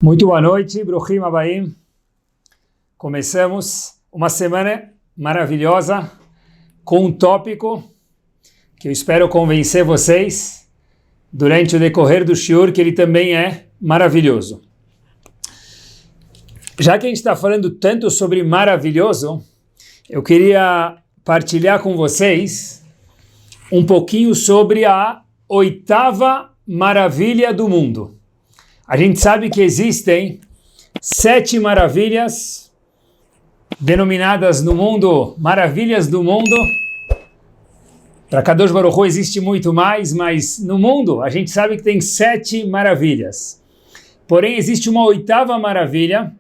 Muito boa noite, Bruchim Abaim. Começamos uma semana maravilhosa com um tópico que eu espero convencer vocês durante o decorrer do shiur que ele também é maravilhoso. Já que a gente está falando tanto sobre maravilhoso, eu queria partilhar com vocês um pouquinho sobre a oitava maravilha do mundo. A gente sabe que existem 7 maravilhas denominadas no mundo, maravilhas do mundo. Para Kadosh Baruch Hu existe muito mais, mas no mundo a gente sabe que tem 7 maravilhas. Porém, existe uma oitava maravilha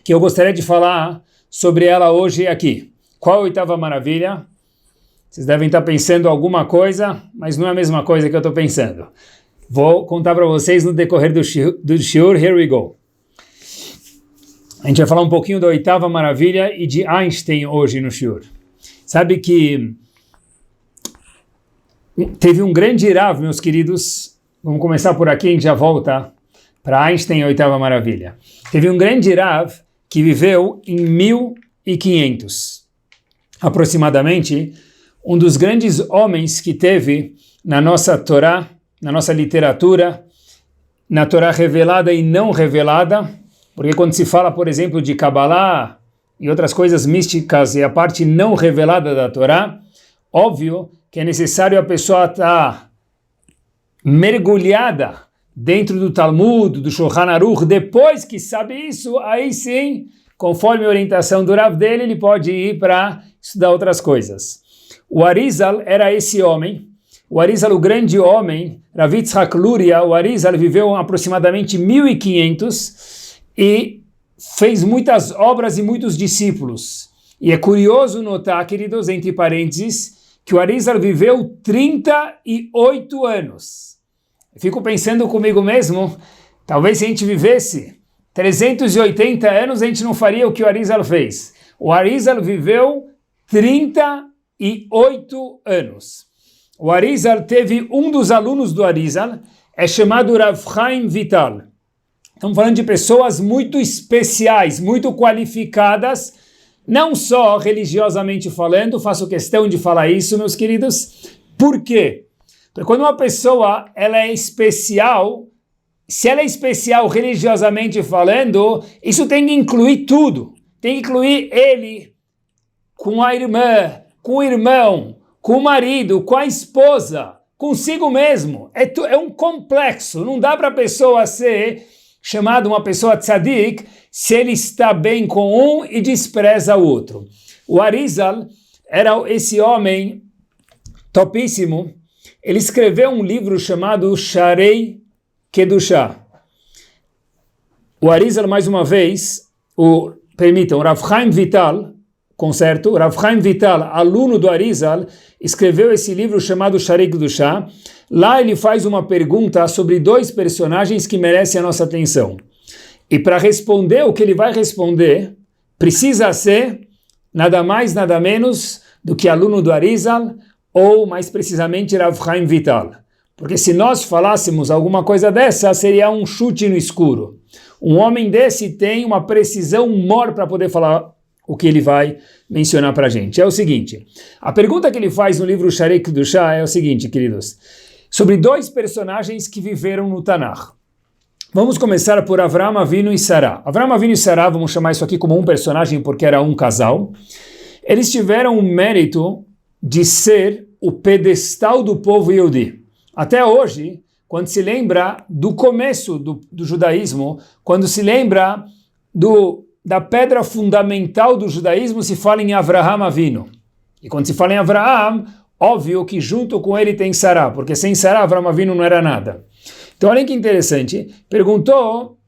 que eu gostaria de falar sobre ela hoje aqui. Qual é a oitava maravilha? Vocês devem estar pensando alguma coisa, mas não é a mesma coisa que eu estou pensando. Vou contar para vocês no decorrer do shiur. Here we go. A gente vai falar um pouquinho da oitava maravilha e de Einstein hoje no shiur. Sabe que teve um grande Rav, meus queridos. Vamos começar por aqui, a gente já volta para Einstein, a oitava maravilha. Teve um grande Rav que viveu em 1500, aproximadamente, um dos grandes homens que teve na nossa Torá, na nossa literatura, na Torá revelada e não revelada, porque quando se fala, por exemplo, de Kabbalah e outras coisas místicas e a parte não revelada da Torá, óbvio que é necessário a pessoa estar mergulhada dentro do Talmud, do Shulchan Aruch. Depois que sabe isso, aí sim, conforme a orientação do Rav dele, ele pode ir para estudar outras coisas. O Arizal era esse homem. O Arizal, o grande homem, Rav Yitzhak Luria, o Arizal viveu aproximadamente 1500 e fez muitas obras e muitos discípulos. E é curioso notar, queridos, entre parênteses, que o Arizal viveu 38 anos. Eu fico pensando comigo mesmo, talvez se a gente vivesse 380 anos, a gente não faria o que o Arizal fez. O Arizal viveu 38 anos. O Arizal teve um dos alunos do Arizal, é chamado Rav Chaim Vital. Estamos falando de pessoas muito especiais, muito qualificadas, não só religiosamente falando, faço questão de falar isso, meus queridos. Por quê? Porque quando uma pessoa ela é especial, se ela é especial religiosamente falando, isso tem que incluir tudo. Tem que incluir ele com a irmã, com o irmão, com o marido, com a esposa, consigo mesmo. É um complexo. Não dá para a pessoa ser chamada uma pessoa tzadik se ele está bem com um e despreza o outro. O Arizal era esse homem topíssimo. Ele escreveu um livro chamado Sharei Kedushá. O Arizal, mais uma vez, o Rav Chaim Vital, concerto, Rav Chaim Vital, aluno do Arizal, escreveu esse livro chamado Sharei Kedushá. Lá ele faz uma pergunta sobre 2 personagens que merecem a nossa atenção. E para responder o que ele vai responder, precisa ser nada mais, nada menos do que aluno do Arizal, ou mais precisamente Rav Chaim Vital. Porque se nós falássemos alguma coisa dessa, seria um chute no escuro. Um homem desse tem uma precisão maior para poder falar o que ele vai mencionar para a gente. É o seguinte, a pergunta que ele faz no livro Sharei Kedushá é o seguinte, queridos, sobre 2 personagens que viveram no Tanakh. Vamos começar por Avraham Avinu e Sará. Avraham Avinu e Sará, vamos chamar isso aqui como um personagem porque era um casal. Eles tiveram o mérito de ser o pedestal do povo Yehudi. Até hoje, quando se lembra do começo do judaísmo, quando se lembra da pedra fundamental do judaísmo, se fala em Avraham Avinu. E quando se fala em Avraham, óbvio que junto com ele tem Sará, porque sem Sará, Avraham Avinu não era nada. Então, olha que interessante. Perguntou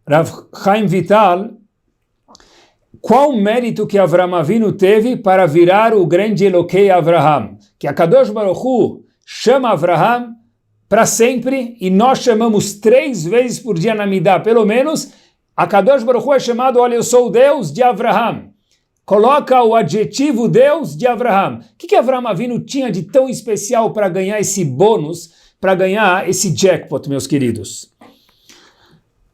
Rav Chaim Vital qual o mérito que Avraham Avinu teve para virar o grande Elokei Avraham. Que a Kadosh Baruch Hu chama Avraham para sempre, e nós chamamos 3 vezes por dia na Midá, pelo menos. A Kadosh Baruch Hu é chamado, olha, eu sou o Deus de Avraham. Coloca o adjetivo Deus de Avraham. O que Avraham Avinu tinha de tão especial para ganhar esse bônus, para ganhar esse jackpot, meus queridos?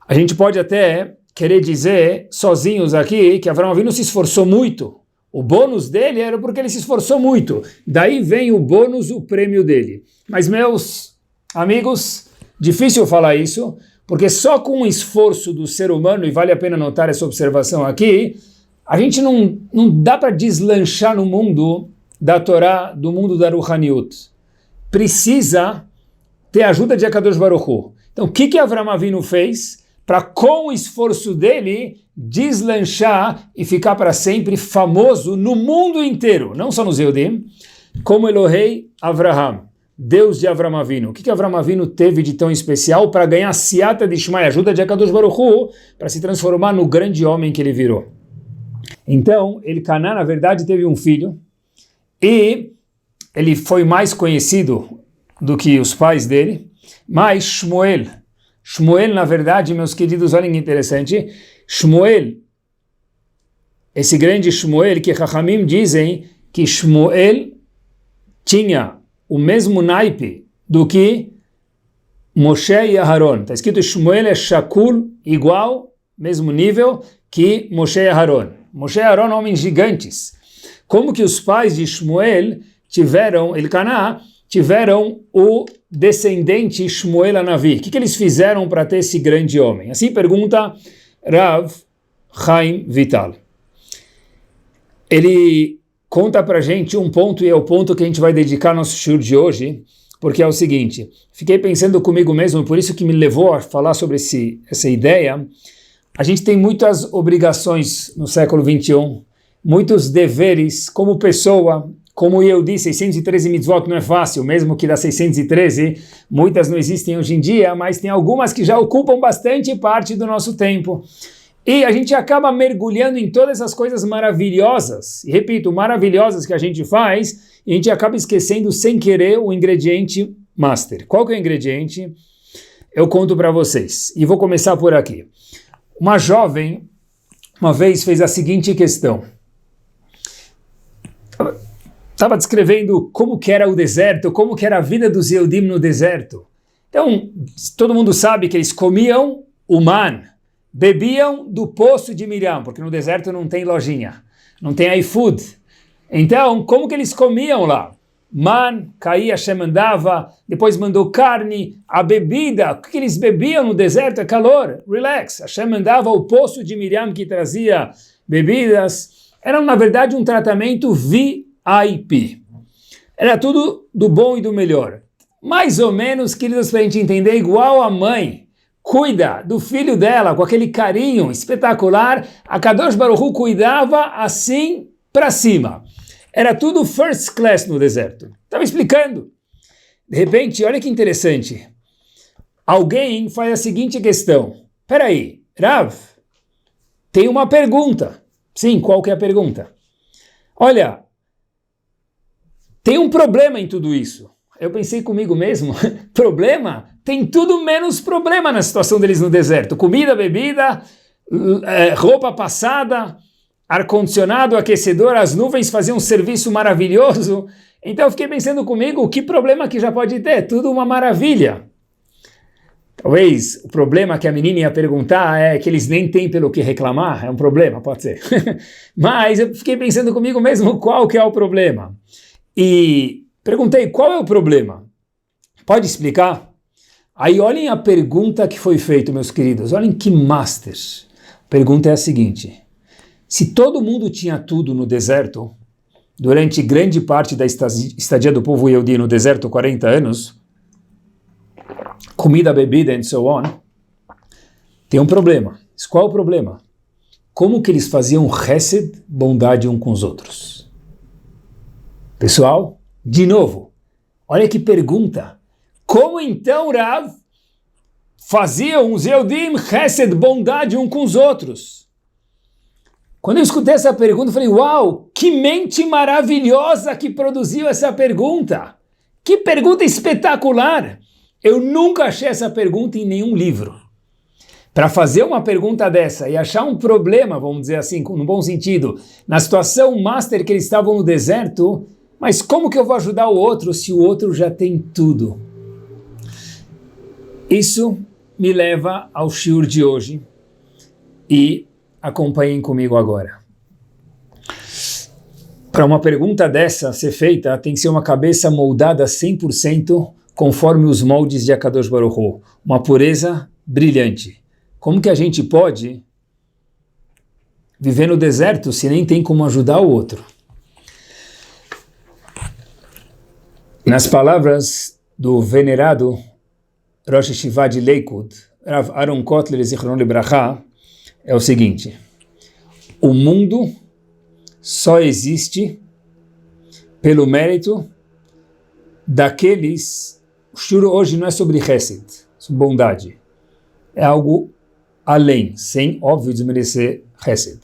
A gente pode até querer dizer, sozinhos aqui, que Avraham Avinu se esforçou muito. O bônus dele era porque ele se esforçou muito. Daí vem o bônus, o prêmio dele. Mas, meus amigos, difícil falar isso, porque só com o esforço do ser humano, e vale a pena notar essa observação aqui, a gente não dá para deslanchar no mundo da Torá, do mundo da Ruhaniut. Precisa ter a ajuda de Akadosh Baruch Hu. Então, o que Avraham Avinu fez para, com o esforço dele, deslanchar e ficar para sempre famoso no mundo inteiro, não só nos Yehudim, como Elohei Avraham, Deus de Avraham Avinu. O que Avraham Avinu teve de tão especial para ganhar Siata de Shmai, ajuda de Akadosh Baruch Hu, para se transformar no grande homem que ele virou? Então, Elcaná, na verdade, teve um filho, e ele foi mais conhecido do que os pais dele, mas Shmuel, na verdade, meus queridos, olhem que interessante, Shmuel, esse grande Shmuel, que Chachamim dizem que Shmuel tinha o mesmo naipe do que Moshe e Aharon. Está escrito Shmuel é Shakul, igual, mesmo nível que Moshe e Aharon. Moshe e Aharon, homens gigantes. Como que os pais de Shmuel tiveram, Elcaná, tiveram o descendente Shmuel Hanavi? O que eles fizeram para ter esse grande homem? Assim pergunta Rav Chaim Vital. Ele conta para a gente um ponto, e é o ponto que a gente vai dedicar nosso shiur de hoje, porque é o seguinte: fiquei pensando comigo mesmo, por isso que me levou a falar sobre essa ideia. A gente tem muitas obrigações no século XXI, muitos deveres como pessoa. Como eu disse, 613 mitzvot não é fácil, mesmo que das 613, muitas não existem hoje em dia, mas tem algumas que já ocupam bastante parte do nosso tempo. E a gente acaba mergulhando em todas essas coisas maravilhosas, e repito, maravilhosas que a gente faz, e a gente acaba esquecendo sem querer o ingrediente master. Qual que é o ingrediente? Eu conto para vocês, e vou começar por aqui. Uma jovem, uma vez, fez a seguinte questão. Estava descrevendo como que era o deserto, como que era a vida dos Yehudim no deserto. Então, todo mundo sabe que eles comiam o man, bebiam do poço de Miriam, porque no deserto não tem lojinha, não tem iFood. Então, como que eles comiam lá? Man, caía, Hashem mandava, depois mandou carne, a bebida, o que eles bebiam no deserto é calor, relax. Hashem mandava o poço de Miriam que trazia bebidas. Era, na verdade, um tratamento VIP. Era tudo do bom e do melhor. Mais ou menos, queridos, para a gente entender, igual a mãe cuida do filho dela com aquele carinho espetacular, a Kadosh Baruch Hu cuidava assim para cima. Era tudo first class no deserto. Estava explicando. De repente, olha que interessante. Alguém faz a seguinte questão. Peraí, Rav, tem uma pergunta. Sim, qual que é a pergunta? Olha, tem um problema em tudo isso. Eu pensei comigo mesmo, problema? Tem tudo menos problema na situação deles no deserto. Comida, bebida, roupa passada, ar-condicionado, aquecedor, as nuvens faziam um serviço maravilhoso. Então eu fiquei pensando comigo, que problema que já pode ter? Tudo uma maravilha. Talvez o problema que a menina ia perguntar é que eles nem têm pelo que reclamar. É um problema, pode ser. Mas eu fiquei pensando comigo mesmo, qual que é o problema? E perguntei, qual é o problema? Pode explicar? Aí olhem a pergunta que foi feita, meus queridos. Olhem que master. A pergunta é a seguinte. Se todo mundo tinha tudo no deserto, durante grande parte da estadia do povo Yehudi no deserto, 40 anos, comida, bebida and so on, tem um problema. Qual é o problema? Como que eles faziam chesed, bondade um com os outros? Pessoal, de novo, olha que pergunta. Como então, Rav, faziam os Yehudim chesed, bondade um com os outros? Quando eu escutei essa pergunta, eu falei, uau, que mente maravilhosa que produziu essa pergunta. Que pergunta espetacular. Eu nunca achei essa pergunta em nenhum livro. Para fazer uma pergunta dessa e achar um problema, vamos dizer assim, no bom sentido, na situação master que eles estavam no deserto, mas como que eu vou ajudar o outro se o outro já tem tudo? Isso me leva ao shiur de hoje e acompanhem comigo agora. Para uma pergunta dessa ser feita, tem que ser uma cabeça moldada 100% conforme os moldes de Akadosh Baruch Hu, uma pureza brilhante. Como que a gente pode viver no deserto se nem tem como ajudar o outro? Nas palavras do venerado Rosh Yeshiva de Lakewood, Rav Aaron Kotler Zichron Libracha, é o seguinte: o mundo só existe pelo mérito daqueles. O shur hoje não é sobre Chesed, sobre bondade. É algo além, sem, óbvio, desmerecer Chesed.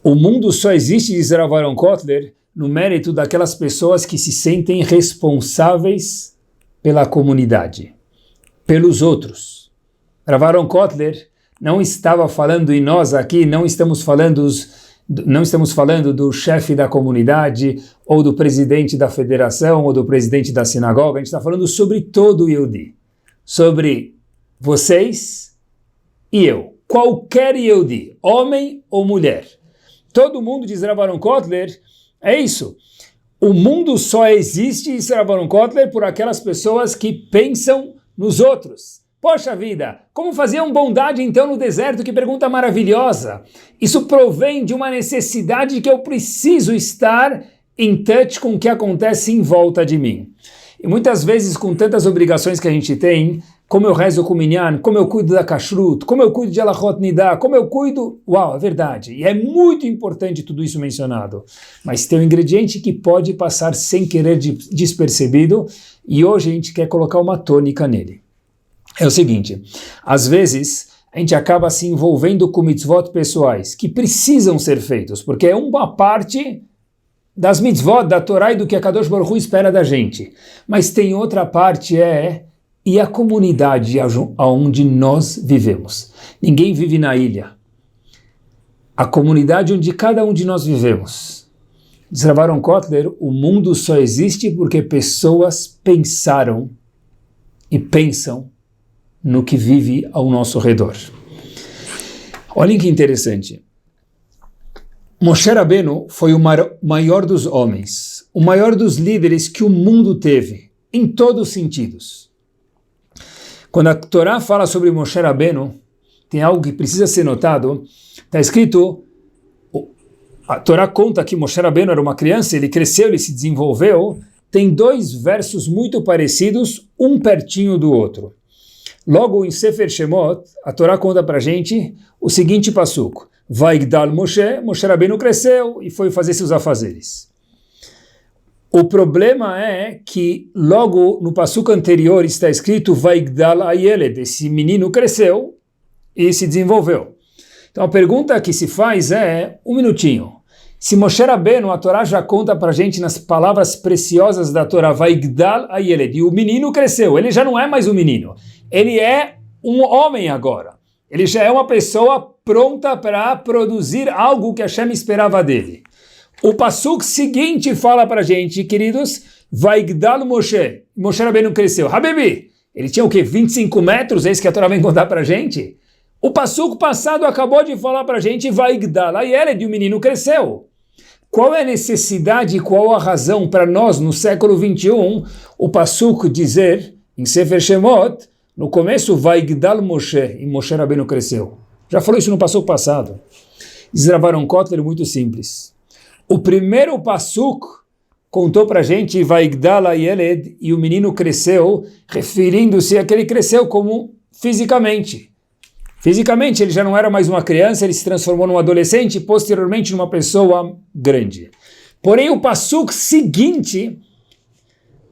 O mundo só existe, diz Rav Aaron Kotler, no mérito daquelas pessoas que se sentem responsáveis pela comunidade, pelos outros. Rav Aaron Kotler não estava falando, e nós aqui não estamos falando do chefe da comunidade, ou do presidente da federação, ou do presidente da sinagoga. A gente está falando sobre todo o Yehudi, sobre vocês e eu, qualquer Yehudi, homem ou mulher. Todo mundo, diz Rav Aaron Kotler, é isso. O mundo só existe, diz Rav Aaron Kotler, por aquelas pessoas que pensam nos outros. Poxa vida, como faziam bondade então no deserto? Que pergunta maravilhosa. Isso provém de uma necessidade que eu preciso estar em touch com o que acontece em volta de mim. E muitas vezes, com tantas obrigações que a gente tem, como eu rezo com o minyan, como eu cuido da kashrut, como eu cuido de alachot nidá, como eu cuido... Uau, é verdade. E é muito importante tudo isso mencionado. Mas tem um ingrediente que pode passar sem querer despercebido, e hoje a gente quer colocar uma tônica nele. É o seguinte: às vezes a gente acaba se envolvendo com mitzvot pessoais que precisam ser feitos, porque é uma parte das mitzvot, da Torá e do que a Kadosh Baruch Hu espera da gente. Mas tem outra parte, e a comunidade onde nós vivemos. Ninguém vive na ilha. A comunidade onde cada um de nós vivemos. Diz Rav Aaron Kotler, o mundo só existe porque pessoas pensaram e pensam no que vive ao nosso redor. Olhem que interessante. Moshe Rabbeinu foi o maior dos homens, o maior dos líderes que o mundo teve, em todos os sentidos. Quando a Torá fala sobre Moshe Rabbeinu, tem algo que precisa ser notado. Está escrito, a Torá conta que Moshe Rabbeinu era uma criança, ele cresceu, ele se desenvolveu. Tem dois versos muito parecidos, um pertinho do outro. Logo em Sefer Shemot, a Torá conta para a gente o seguinte passuco: Vaigdal Moshe, Moshe Rabbeinu cresceu e foi fazer seus afazeres. O problema é que logo no passuco anterior está escrito Vaigdal Ayeled, esse menino cresceu e se desenvolveu. Então a pergunta que se faz é, um minutinho, se Moshe Rabbeinu, a Torá já conta para a gente nas palavras preciosas da Torá, Vaigdal Ayeled, e o menino cresceu, ele já não é mais um menino, ele é um homem agora. Ele já é uma pessoa pronta para produzir algo que Hashem esperava dele. O passuco seguinte fala para a gente, queridos, Vaigdal Moshe. Moshe Rabbeinu cresceu. Habibi, ele tinha o quê? 25 metros? É isso que a Torá vem contar para a gente? O passuco passado acabou de falar para a gente, Vaigdal Ayeled, e o menino cresceu. Qual é a necessidade e qual a razão para nós, no século 21, o passuco dizer, em Sefer Shemot, no começo, Vaigdal Moshe, e Moshe Rabbeinu cresceu. Já falou isso no passuco passado. Diz Rav Aaron Kotler, muito simples. O primeiro passuco contou para a gente, Vaigdal Ayeled, e o menino cresceu, referindo-se a que ele cresceu como fisicamente. Fisicamente, ele já não era mais uma criança, ele se transformou num adolescente e posteriormente numa pessoa grande. Porém, o passuco seguinte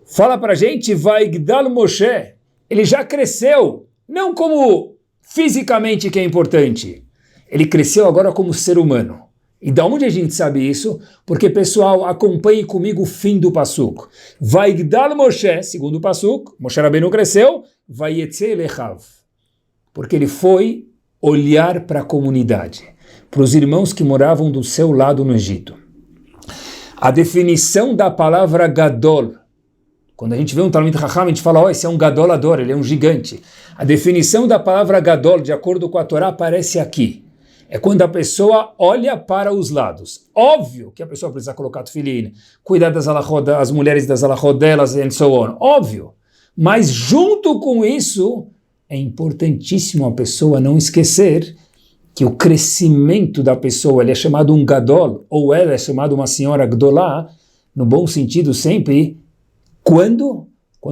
fala para a gente, Vaigdal Moshe, ele já cresceu, não como fisicamente que é importante, ele cresceu agora como ser humano. E da onde a gente sabe isso? Porque, pessoal, acompanhe comigo o fim do passuco. Vaigdal Moshe, segundo o passuco, Moshe Rabbeinu cresceu, Vayetze Elechav, porque ele foi olhar para a comunidade, para os irmãos que moravam do seu lado no Egito. A definição da palavra Gadol, Quando a gente vê um Talmid Chacham, a gente fala, esse é um gadolador, ele é um gigante. A definição da palavra gadol, de acordo com a Torá, aparece aqui. É quando a pessoa olha para os lados. Óbvio que a pessoa precisa colocar tefilin, cuidar das alachot, as mulheres das alachot delas, and so on. Óbvio. Mas junto com isso, é importantíssimo a pessoa não esquecer que o crescimento da pessoa, ele é chamado um gadol, ou ela é chamada uma senhora gdolá, no bom sentido sempre, quando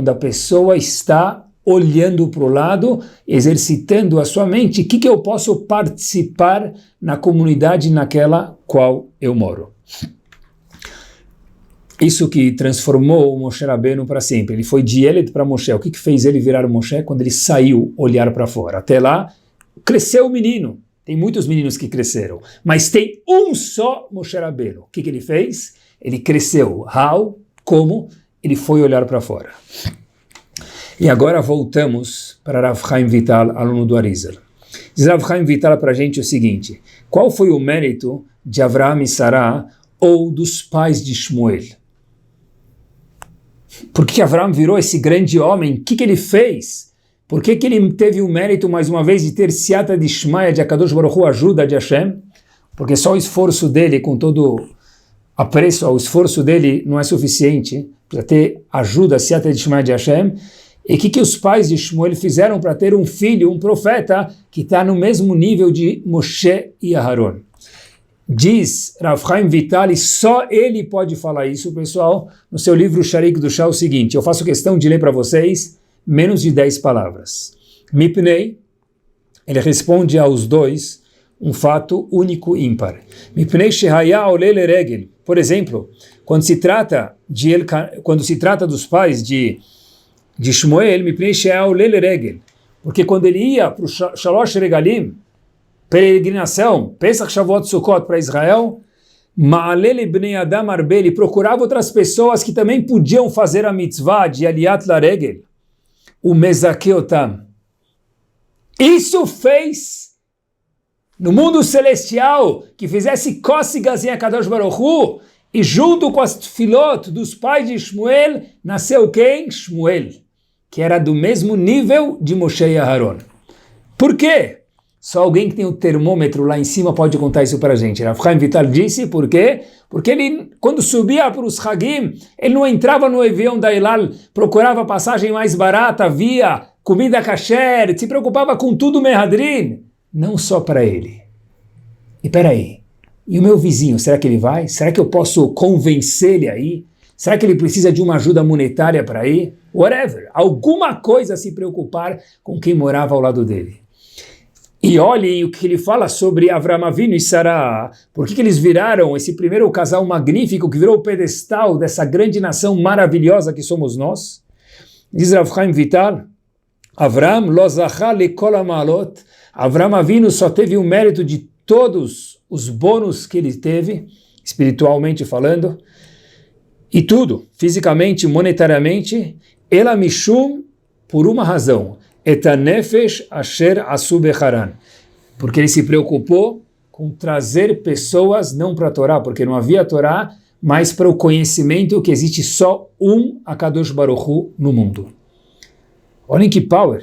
a pessoa está olhando para o lado, exercitando a sua mente, o que eu posso participar na comunidade naquela qual eu moro. Isso que transformou o Moshe Rabbeinu para sempre. Ele foi de Eled para Moshe. O que fez ele virar o Moshe? Quando ele saiu olhar para fora. Até lá, cresceu o menino. Tem muitos meninos que cresceram. Mas tem um só Moshe Rabbeinu. O que ele fez? Ele cresceu. How? Como? Ele foi olhar para fora. E agora voltamos para Rav Chaim Vital, aluno do Arizal. Diz Rav Chaim Vital para a gente o seguinte: qual foi o mérito de Avraham e Sará ou dos pais de Shmuel? Por que Avraham virou esse grande homem? O que ele fez? Por que ele teve o mérito, mais uma vez, de ter Siata de Shmaya, de Akadosh Baruch Hu, ajuda de Hashem? Porque só o esforço dele, com todo apreço ao esforço dele, não é suficiente para ter ajuda, Siata de Shmaya de Hashem. E o que os pais de Shmuel fizeram para ter um filho, um profeta, que está no mesmo nível de Moshe e Aharon? Diz Rav Chaim Vital, e só ele pode falar isso, pessoal, no seu livro Sharik do Shah, o seguinte, eu faço questão de ler para vocês menos de 10 palavras. Mipnei, ele responde aos dois um fato único e ímpar. Mipnei shehaya ole leregel. Por exemplo, quando se trata dos pais de Shmuel, Mipnei shehaya ole leregel. Porque quando ele ia para o Shalosh Regalim, peregrinação, Pesach, Shavuot, Sukkot para Israel, Ma'alele Bnei Adam Arbe, ele procurava outras pessoas que também podiam fazer a mitzvah de Aliyat Laregel, o Mezakeotam. Isso fez no mundo celestial que fizesse cócegas em Akadosh Baruch Hu, e junto com as tefilot dos pais de Shmuel, nasceu quem? Shmuel, que era do mesmo nível de Moshe e Aharon. Por quê? Só alguém que tem o termômetro lá em cima pode contar isso para a gente. Rav Chaim Vital disse, por quê? Porque ele, quando subia para os Hagim, ele não entrava no avião da El Al, procurava passagem mais barata, via comida kasher, se preocupava com tudo Mehadrin, não só para ele. E peraí, e o meu vizinho, será que ele vai? Será que eu posso convencer ele aí? Será que ele precisa de uma ajuda monetária para ir? Whatever, alguma coisa a se preocupar com quem morava ao lado dele. E olhem o que ele fala sobre Avraham Avinu e Sará. Por que eles viraram esse primeiro casal magnífico que virou o pedestal dessa grande nação maravilhosa que somos nós? Diz Rav Chaim Vital, Avraham lo zachá lekol ha'ma'alot. Avraham Avinu só teve o mérito de todos os bônus que ele teve, espiritualmente falando, e tudo, fisicamente, monetariamente, ela mishum, por uma razão, etanefesh asher asu becharan, porque ele se preocupou com trazer pessoas não para a Torá, porque não havia Torá, mas para o conhecimento que existe só um Akadosh Baruch Hu no mundo. Olhem que power!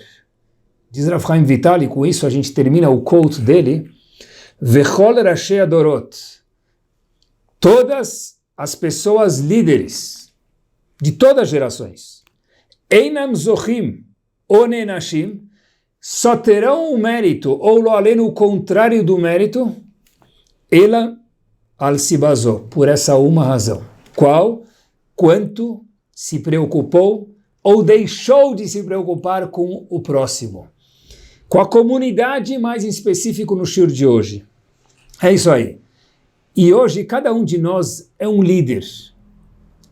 Diz Rav Chaim Vital, e com isso a gente termina o quote dele, Vechol Rashei Adorot, todas as pessoas líderes de todas as gerações, Einam Zochim, Onenashim, só terão o mérito, ou lo além o contrário do mérito, ela al-sibazó, por essa uma razão. Qual? Quanto se preocupou ou deixou de se preocupar com o próximo. Com a comunidade, mais em específico no shiur de hoje. É isso aí. E hoje cada um de nós é um líder.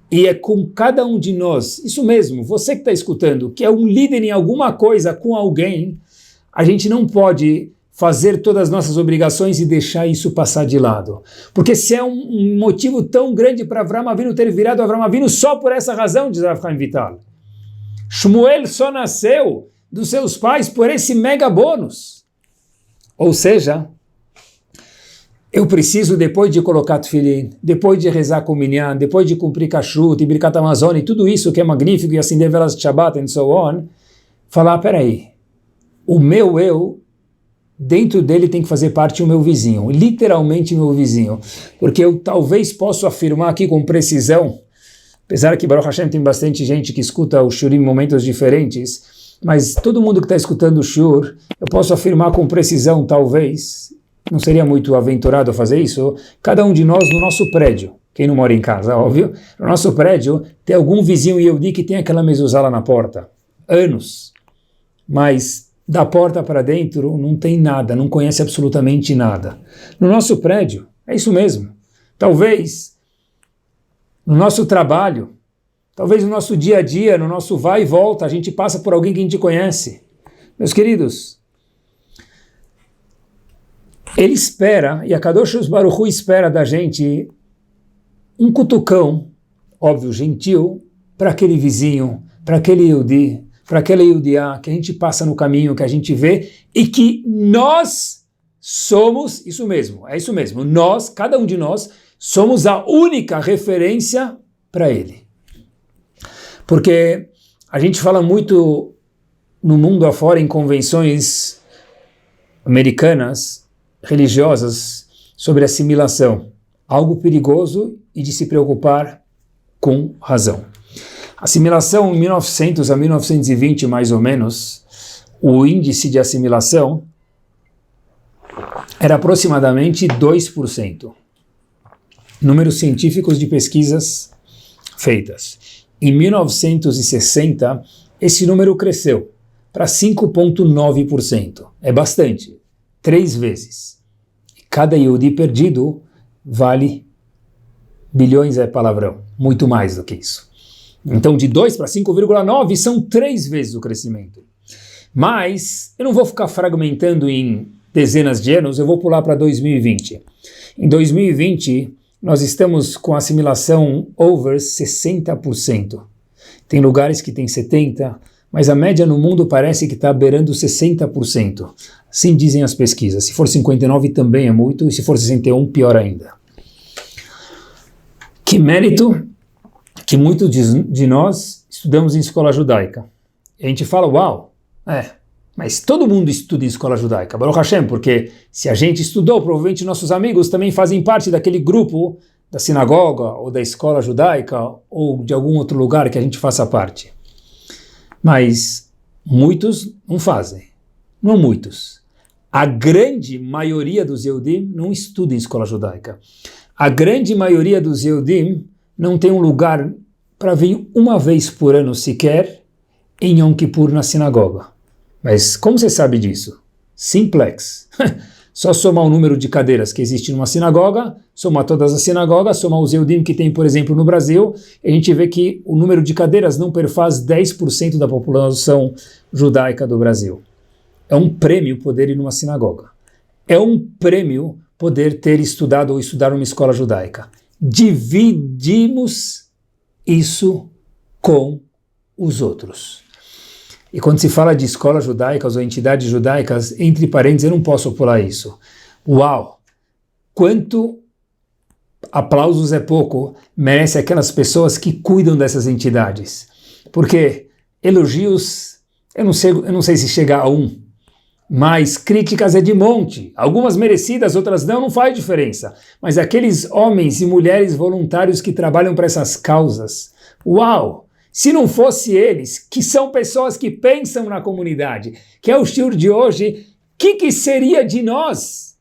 E é com cada um de nós, isso mesmo, você que está escutando, que é um líder em alguma coisa com alguém, a gente não pode fazer todas as nossas obrigações e deixar isso passar de lado. Porque se é um motivo tão grande para Avraham Avinu ter virado Avraham Avinu só por essa razão, diz Rav Chaim Vital. Shmuel só nasceu dos seus pais por esse mega bônus. Ou seja, eu preciso, depois de colocar tefilin, depois de rezar com minyan, depois de cumprir kashrut, e birkat Amazon, e tudo isso que é magnífico, e acender velas de Shabbat, and so on, falar, peraí, o meu eu, dentro dele tem que fazer parte o meu vizinho, literalmente o meu vizinho, porque eu talvez possa afirmar aqui com precisão, apesar que Baruch Hashem tem bastante gente que escuta o shiur em momentos diferentes, mas todo mundo que está escutando o shiur, eu posso afirmar com precisão, talvez, não seria muito aventurado fazer isso, cada um de nós no nosso prédio, quem não mora em casa, óbvio, no nosso prédio tem algum vizinho Yehudi que tem aquela mezuzá lá na porta, anos, mas da porta para dentro não tem nada, não conhece absolutamente nada. No nosso prédio, é isso mesmo. Talvez no nosso trabalho, talvez no nosso dia a dia, no nosso vai e volta, a gente passa por alguém que a gente conhece. Meus queridos, ele espera, e a Kadosh Baruch Hu espera da gente um cutucão, óbvio, gentil, para aquele vizinho, para aquele Yehudi, para aquela Yehudiá que a gente passa no caminho, que a gente vê, e que nós somos, isso mesmo, é isso mesmo, nós, cada um de nós, somos a única referência para ele. Porque a gente fala muito no mundo afora, em convenções americanas, religiosas, sobre assimilação, algo perigoso e de se preocupar com razão. Assimilação em 1900 a 1920, mais ou menos, o índice de assimilação era aproximadamente 2%. Números científicos de pesquisas feitas. Em 1960, esse número cresceu para 5,9%. É bastante, 3 vezes. E cada Yehudi perdido vale bilhões, é palavrão, muito mais do que isso. Então, de 2 para 5,9 são 3 vezes o crescimento. Mas eu não vou ficar fragmentando em dezenas de anos, eu vou pular para 2020. Em 2020, nós estamos com assimilação over 60%. Tem lugares que tem 70%, mas a média no mundo parece que está beirando 60%. Assim dizem as pesquisas. Se for 59% também é muito, e se for 61%, pior ainda. Que mérito que muitos de nós estudamos em escola judaica. E a gente fala, uau, mas todo mundo estuda em escola judaica, Baruch Hashem, porque se a gente estudou, provavelmente nossos amigos também fazem parte daquele grupo da sinagoga, ou da escola judaica, ou de algum outro lugar que a gente faça parte. Mas muitos não fazem, não muitos. A grande maioria dos Yehudim não estuda em escola judaica. A grande maioria dos Yehudim não tem um lugar para vir uma vez por ano sequer em Yom Kippur na sinagoga. Mas como você sabe disso? Simplex. Só somar o número de cadeiras que existe numa sinagoga, somar todas as sinagogas, somar os Yehudim que tem, por exemplo, no Brasil, e a gente vê que o número de cadeiras não perfaz 10% da população judaica do Brasil. É um prêmio poder ir numa sinagoga. É um prêmio poder ter estudado ou estudar numa escola judaica. Dividimos isso com os outros. E quando se fala de escolas judaicas ou entidades judaicas, entre parênteses, eu não posso pular isso. Uau! Quanto aplausos é pouco, merece aquelas pessoas que cuidam dessas entidades. Porque elogios, eu não sei se chega a 1, mas críticas é de monte. Algumas merecidas, outras não faz diferença. Mas aqueles homens e mulheres voluntários que trabalham para essas causas, uau! Se não fosse eles, que são pessoas que pensam na comunidade, que é o shiur de hoje, que seria de nós?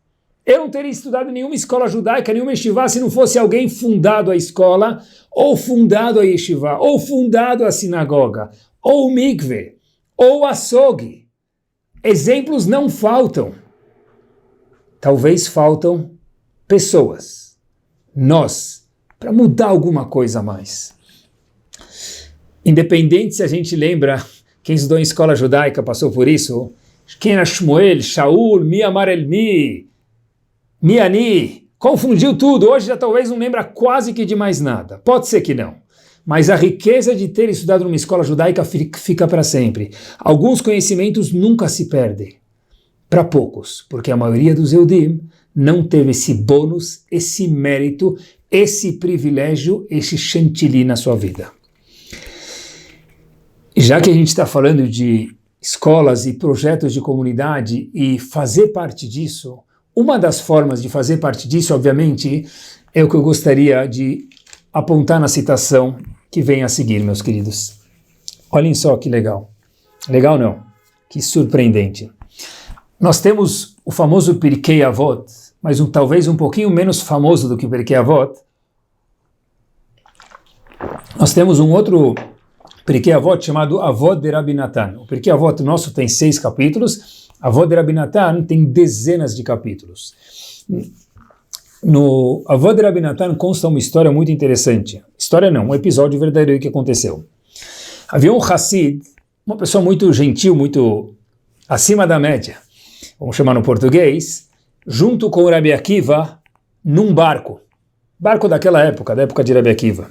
Eu não teria estudado nenhuma escola judaica, nenhuma yeshiva, se não fosse alguém fundado a escola, ou fundado a yeshiva, ou fundado a sinagoga, ou o mikve, ou o açougue. Exemplos não faltam. Talvez faltam pessoas, nós, para mudar alguma coisa a mais. Independente se a gente lembra, quem estudou em escola judaica passou por isso, quem era Shmuel, Shaul, Mi Amar El Mi, Miani, confundiu tudo, hoje já talvez não lembra quase que de mais nada, pode ser que não, mas a riqueza de ter estudado numa escola judaica fica para sempre. Alguns conhecimentos nunca se perdem, para poucos, porque a maioria dos Eudim não teve esse bônus, esse mérito, esse privilégio, esse chantilly na sua vida. Já que a gente está falando de escolas e projetos de comunidade e fazer parte disso, uma das formas de fazer parte disso, obviamente, é o que eu gostaria de apontar na citação que vem a seguir, meus queridos. Olhem só que legal. Legal não? Que surpreendente. Nós temos o famoso Pirkei Avot, mas talvez um pouquinho menos famoso do que o Pirkei Avot. Nós temos um outro Pirkei Avot chamado Avot de Rabbi Natan. O Pirkei Avot nosso tem 6 capítulos, Avot de Rabbi Natan tem dezenas de capítulos. No Avot de Rabbi Natan consta uma história muito interessante. História não, um episódio verdadeiro que aconteceu. Havia um Hassid, uma pessoa muito gentil, muito acima da média, vamos chamar no português, junto com o Rabbi Akiva, num barco daquela época, da época de Rabbi Akiva,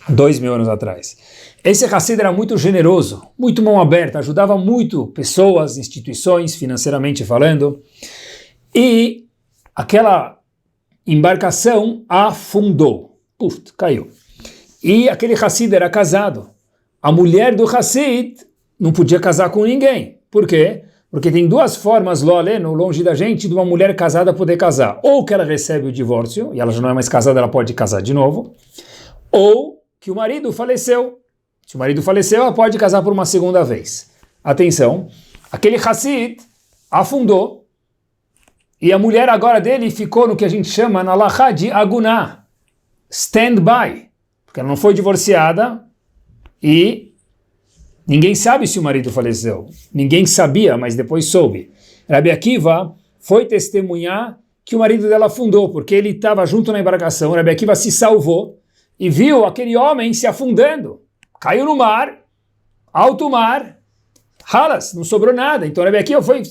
2000 anos atrás. Esse Hassid era muito generoso, muito mão aberta, ajudava muito pessoas, instituições, financeiramente falando, e aquela embarcação afundou, caiu. E aquele Hassid era casado. A mulher do Hassid não podia casar com ninguém. Por quê? Porque tem 2 formas, lo aleno, longe da gente, de uma mulher casada poder casar. Ou que ela recebe o divórcio, e ela já não é mais casada, ela pode casar de novo, ou que o marido faleceu. Se o marido faleceu, ela pode casar por uma segunda vez. Atenção, aquele Hassid afundou, e a mulher agora dele ficou no que a gente chama na halachá de aguná, stand-by, porque ela não foi divorciada, e ninguém sabe se o marido faleceu. Ninguém sabia, mas depois soube. Rabbi Akiva foi testemunhar que o marido dela afundou, porque ele estava junto na embarcação. Rabbi Akiva se salvou e viu aquele homem se afundando. Caiu no mar, alto mar, halas, não sobrou nada. Então Rabbi Akiva foi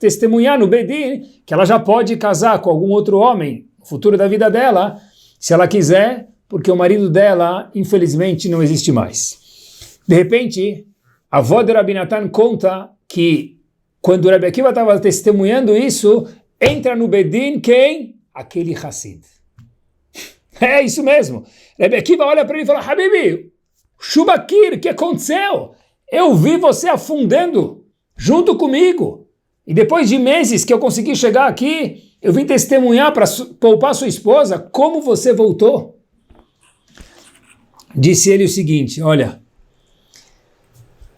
testemunhar no Bedin que ela já pode casar com algum outro homem no futuro da vida dela, se ela quiser, porque o marido dela, infelizmente, não existe mais. De repente, a avó de Rabbi Natan conta que quando Rabbi Akiva estava testemunhando isso, entra no Bedin quem? Aquele Hassid. É isso mesmo. Rabbi Akiva olha para ele e fala, Habibi, Shubakir, o que aconteceu? Eu vi você afundando junto comigo. E depois de meses que eu consegui chegar aqui, eu vim testemunhar para poupar sua esposa. Como você voltou? Disse ele o seguinte, olha,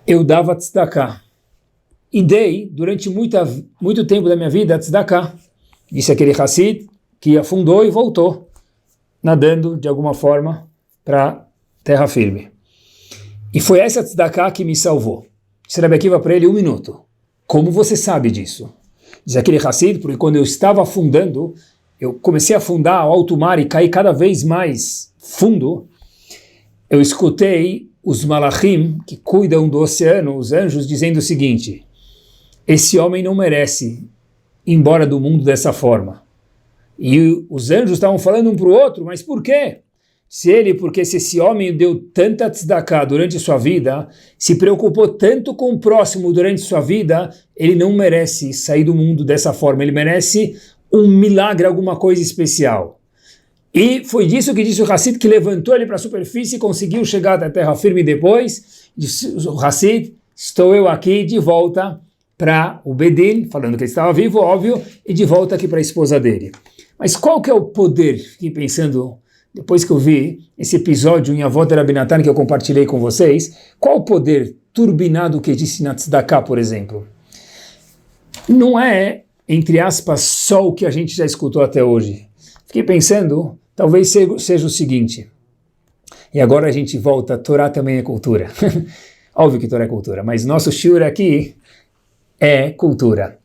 eu dava tzedakah. E dei, durante muito tempo da minha vida, tzedakah. Disse aquele Hassid que afundou e voltou, nadando de alguma forma para terra firme. E foi essa tzedakah que me salvou. Disse Rabbi Akiva para ele, 1 minuto. Como você sabe disso? Diz aquele Hassid, porque quando eu estava afundando, eu comecei a afundar ao alto mar e cair cada vez mais fundo, eu escutei os malachim, que cuidam do oceano, os anjos, dizendo o seguinte, esse homem não merece ir embora do mundo dessa forma. E os anjos estavam falando um para o outro, mas por quê? Porque se esse homem deu tanta tzedakah durante sua vida, se preocupou tanto com o próximo durante sua vida, ele não merece sair do mundo dessa forma, ele merece um milagre, alguma coisa especial. E foi disso que disse o Hassid, que levantou ele para a superfície e conseguiu chegar até a terra firme depois. Disse o Hassid, estou eu aqui de volta para o Bedin, falando que ele estava vivo, óbvio, e de volta aqui para a esposa dele. Mas qual que é o poder? Fiquei pensando, depois que eu vi esse episódio em Avot de Rabbi Natan que eu compartilhei com vocês, qual o poder turbinado que disse na Tzedakah, por exemplo? Não é, entre aspas, só o que a gente já escutou até hoje. Fiquei pensando, talvez seja o seguinte, e agora a gente volta, Torá também é cultura. Óbvio que Torá é cultura, mas nosso shiur aqui é cultura.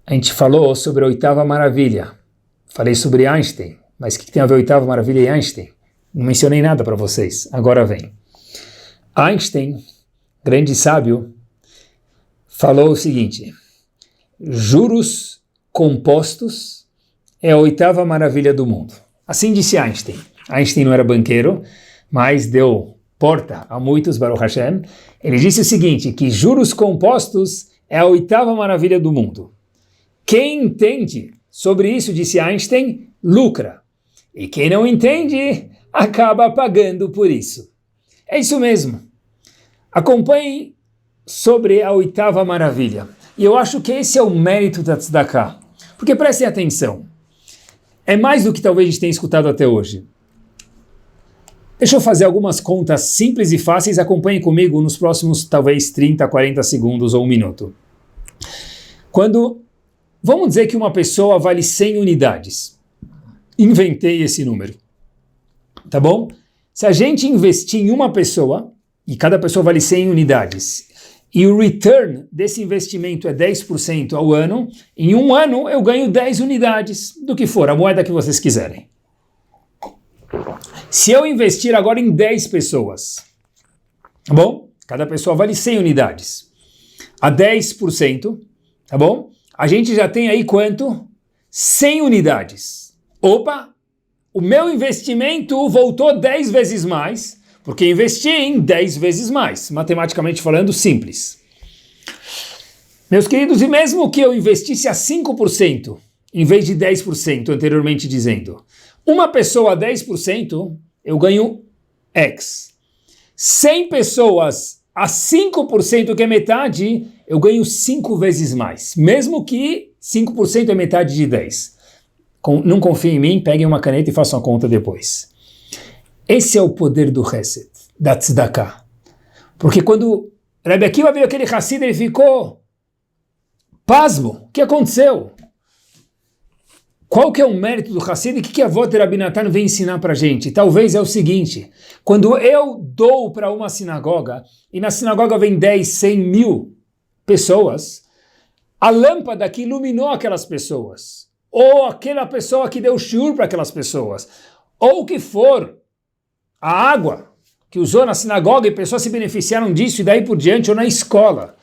A gente falou sobre a 8ª maravilha, falei sobre Einstein, mas o que tem a ver a 8ª maravilha e Einstein? Não mencionei nada para vocês, agora vem. Einstein, grande sábio, falou o seguinte, juros compostos é a 8ª maravilha do mundo. Assim disse Einstein. Einstein não era banqueiro, mas deu porta a muitos, Baruch Hashem. Ele disse o seguinte, que juros compostos é a oitava maravilha do mundo. Quem entende sobre isso, disse Einstein, lucra. E quem não entende, acaba pagando por isso. É isso mesmo. Acompanhe sobre a oitava maravilha. E eu acho que esse é o mérito da Tzedakah. Porque prestem atenção. É mais do que talvez a gente tenha escutado até hoje. Deixa eu fazer algumas contas simples e fáceis. Acompanhe comigo nos próximos, talvez, 30, 40 segundos ou um minuto. Vamos dizer que uma pessoa vale 100 unidades. Inventei esse número. Tá bom? Se a gente investir em uma pessoa, e cada pessoa vale 100 unidades, e o return desse investimento é 10% ao ano, em um ano eu ganho 10 unidades, do que for, a moeda que vocês quiserem. Se eu investir agora em 10 pessoas, tá bom? Cada pessoa vale 100 unidades. A 10%, tá bom? A gente já tem aí quanto? 100 unidades. Opa! O meu investimento voltou 10 vezes mais, porque investi em 10 vezes mais, matematicamente falando, simples. Meus queridos, e mesmo que eu investisse a 5%, em vez de 10%, anteriormente dizendo, uma pessoa a 10%, eu ganho X. 100 pessoas a 5%, que é metade, eu ganho 5 vezes mais, mesmo que 5% é metade de 10. Não confiem em mim, peguem uma caneta e façam a conta depois. Esse é o poder do Hesed, da Tzedakah. Porque quando Rebbe Akiva veio aquele Hassid, ele ficou pasmo. O que aconteceu? Qual que é o mérito do Hassid? O que a avó de Rabi Natan vem ensinar para a gente? Talvez é o seguinte, quando eu dou para uma sinagoga, e na sinagoga vem 10, 100 mil pessoas, a lâmpada que iluminou aquelas pessoas, ou aquela pessoa que deu shiur para aquelas pessoas, ou o que for, a água que usou na sinagoga e pessoas se beneficiaram disso e daí por diante, ou na escola,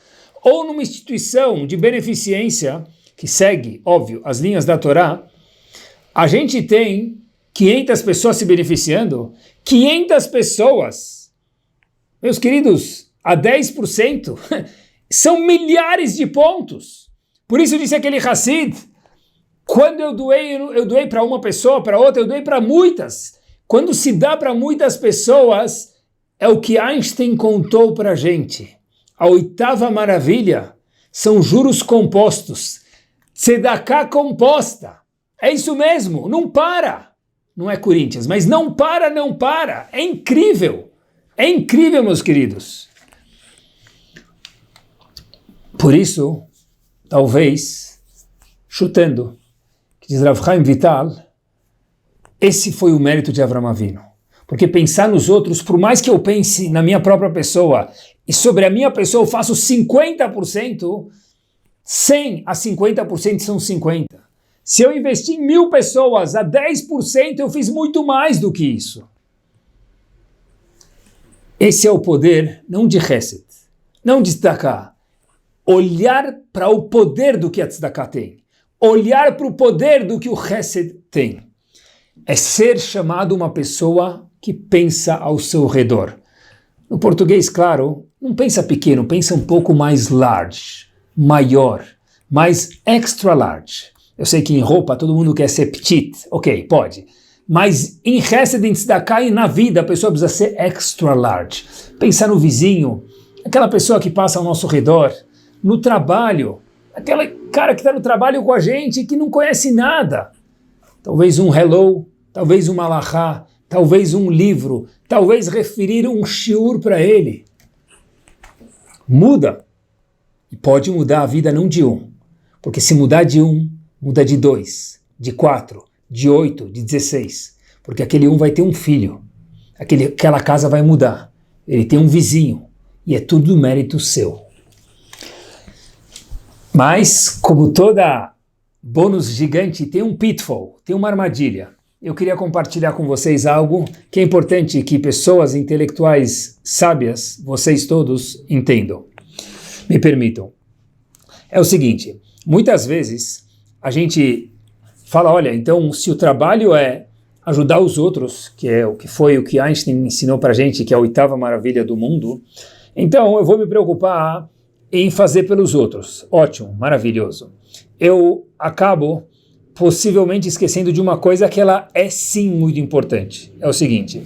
ou numa instituição de beneficência, que segue, óbvio, as linhas da Torá, a gente tem 500 pessoas se beneficiando, 500 pessoas, meus queridos, a 10%, são milhares de pontos. Por isso disse aquele Hassid, quando eu doei para uma pessoa, para outra, eu doei para muitas. Quando se dá para muitas pessoas, é o que Einstein contou para a gente. A oitava maravilha são juros compostos. Tzedakah composta. É isso mesmo, não para. Não é Corinthians, mas não para, não para. É incrível. É incrível, meus queridos. Por isso, talvez, chutando, que diz Rav Chaim Vital, esse foi o mérito de Avram Avinu. Porque pensar nos outros, por mais que eu pense na minha própria pessoa, e sobre a minha pessoa eu faço 50%, 100 a 50% são 50%. Se eu investir em 1000 pessoas a 10%, eu fiz muito mais do que isso. Esse é o poder, não de Hesed, não de Tzedakah. Olhar para o poder do que a Tzedakah tem. Olhar para o poder do que o Hesed tem. É ser chamado uma pessoa que pensa ao seu redor. No português, claro, não pensa pequeno, pensa um pouco mais large, maior, mais extra large. Eu sei que em roupa todo mundo quer ser petit, ok, pode. Mas em Hesed, em Tzedakah e na vida a pessoa precisa ser extra large. Pensar no vizinho, aquela pessoa que passa ao nosso redor, no trabalho, aquele cara que está no trabalho com a gente que não conhece nada. Talvez um hello, talvez um malachá, talvez um livro, talvez referir um shiur para ele. Muda. E pode mudar a vida não de um. Porque se mudar de um, muda de 2, de 4, de 8, de 16. Porque aquele um vai ter um filho. Aquela casa vai mudar. Ele tem um vizinho. E é tudo mérito seu. Mas, como toda bônus gigante, tem um pitfall, tem uma armadilha. Eu queria compartilhar com vocês algo que é importante que pessoas intelectuais sábias, vocês todos, entendam. Me permitam. É o seguinte, muitas vezes a gente fala, olha, então se o trabalho é ajudar os outros, que é o que foi o que Einstein ensinou para a gente, que é a oitava maravilha do mundo, então eu vou me preocupar em fazer pelos outros. Ótimo, maravilhoso. Eu acabo possivelmente esquecendo de uma coisa que ela é sim muito importante. É o seguinte: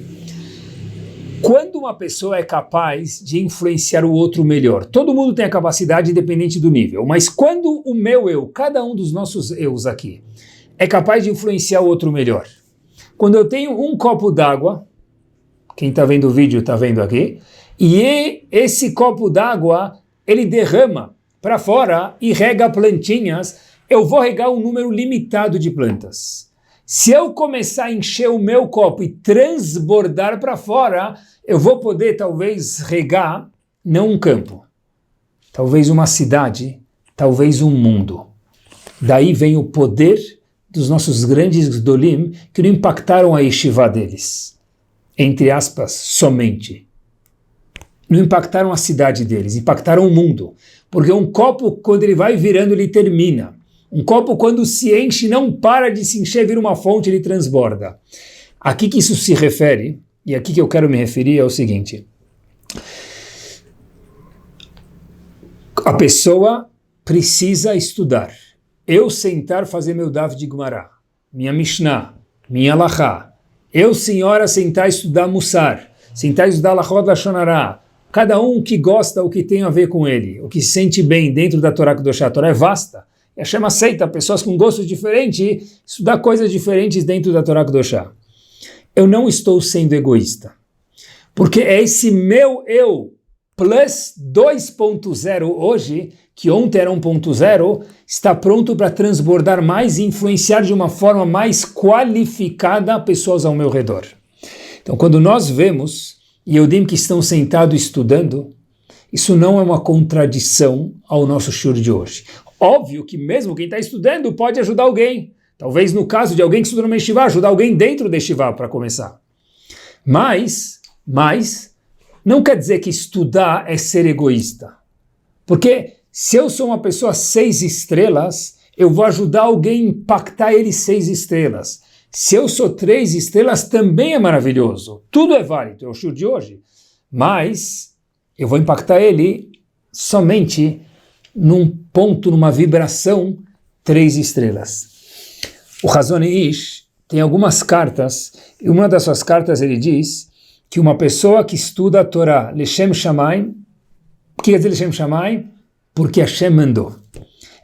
quando uma pessoa é capaz de influenciar o outro melhor, todo mundo tem a capacidade independente do nível, mas quando o meu eu, cada um dos nossos eus aqui, é capaz de influenciar o outro melhor. Quando eu tenho um copo d'água, quem está vendo o vídeo está vendo aqui, e esse copo d'água, ele derrama para fora e rega plantinhas, eu vou regar um número limitado de plantas. Se eu começar a encher o meu copo e transbordar para fora, eu vou poder talvez regar, não um campo, talvez uma cidade, talvez um mundo. Daí vem o poder dos nossos grandes Gdolim, que não impactaram a yeshiva deles, entre aspas, somente. Não impactaram a cidade deles, impactaram o mundo. Porque um copo, quando ele vai virando, ele termina. Um copo, quando se enche, não para de se encher, vira uma fonte, ele transborda. Aqui que isso se refere, e aqui que eu quero me referir, é o seguinte: a pessoa precisa estudar. Eu sentar fazer meu Daf de Gemara, minha Mishnah, minha Alachá. Eu, senhora, sentar estudar Mussar, sentar estudar Lachot Lashon Hara. Cada um que gosta, o que tem a ver com ele, o que se sente bem dentro da Torá Kedoshá. A Torá é vasta. E Hashem aceita pessoas com gostos diferentes, estudar coisas diferentes dentro da Torá Kedoshá. Eu não estou sendo egoísta, porque é esse meu eu plus 2.0 hoje, que ontem era 1.0, está pronto para transbordar mais e influenciar de uma forma mais qualificada pessoas ao meu redor. Então, quando nós vemos Yehudim que estão sentados estudando, isso não é uma contradição ao nosso shiur de hoje. Óbvio que mesmo quem está estudando pode ajudar alguém. Talvez no caso de alguém que estuda numa yeshiva, ajudar alguém dentro da yeshiva para começar. Mas, não quer dizer que estudar é ser egoísta. Porque se eu sou uma pessoa 6 estrelas, eu vou ajudar alguém a impactar ele 6 estrelas. Se eu sou 3 estrelas, também é maravilhoso. Tudo é válido, é o shiur de hoje. Mas eu vou impactar ele somente num ponto, numa vibração 3 estrelas. O Hazon Ish tem algumas cartas, e uma das suas cartas ele diz que uma pessoa que estuda a Torá, Leshem Shamayim, o que quer dizer Leshem Shamayim? Porque Hashem mandou.